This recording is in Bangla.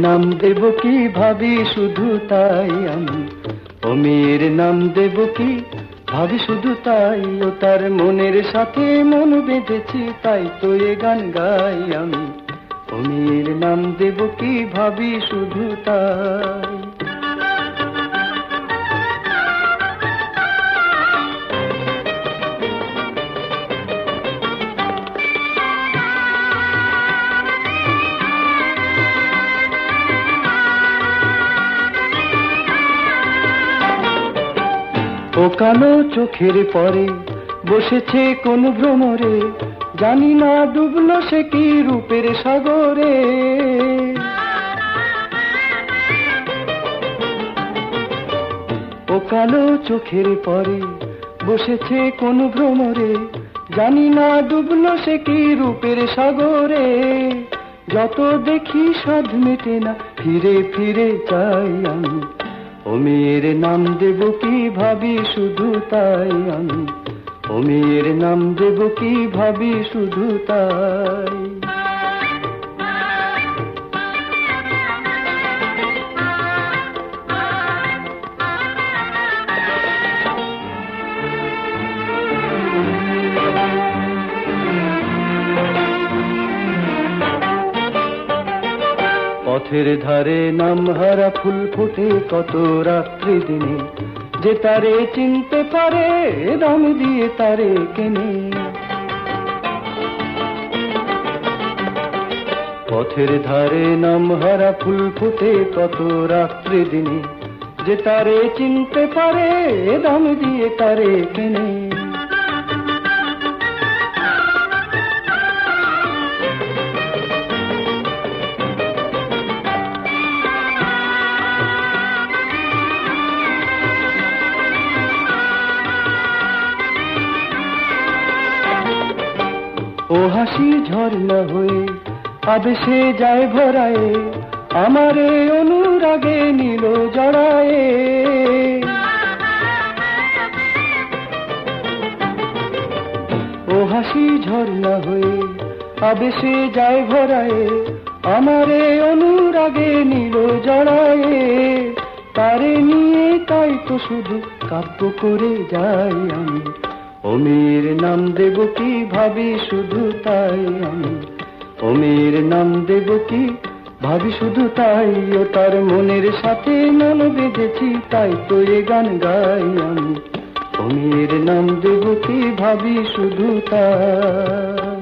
নাম দেব কি ভাবি শুধু তাই আমি, ও মেয়ের নাম দেব কি ভাবি শুধু তাই, ও তার মনের সাথে মন বেঁধেছি তাই তো এ গান গাই আমি, ও মেয়ের নাম দেব কি ভাবি শুধু তাই। ও কালো চোখের পরে বসেছে কোন ভ্রমরে, জানি না ডুবলো সে কি রূপের সাগরে। ও কালো চোখের পরে বসেছে কোন ভ্রমরে, জানি না ডুবলো সে কি রূপের সাগরে। যত দেখি সাধ মেটে না, ফিরে ফিরে চাই আমি, ও মেয়ের নাম দেব কি ভাবি শুধু তাই আমি, ও মেয়ের নাম দেব কি ভাবি শুধু তাই। পথের ধারে নাম হারা ফুল ফোটে কত রাত্রি দিনে, যে তারে চিনতে পারে দাম দিয়ে তারে কেনে। পথের ধারে নাম হারা ফুল ফোটে কত রাত্রি দিনে, যে তারে চিনতে পারে দাম দিয়ে তারে কেনে। ও হাসি ঝর্ণা হয়ে আবেশে যায় ভরায়ে, আমারে অনুরাগে নিল জড়ায়ে। ও হাসি ঝর্ণা হয়ে আবেশে যায় ভরায়ে, আমারে অনুরাগে নিল জড়ায়ে। তারে নিয়ে তাই তো শুধু কাব্য করে যাই আমি, ও মেয়ের নাম দেব কি ভাবি শুধু তাই আমি, ও মেয়ের নাম দেব কি ভাবি শুধু তাই, ও তার মনের সাথে মন বেঁধেছি তাই তো এ গান গাই আমি, ও মেয়ের নাম দেব কি ভাবি শুধু তাই।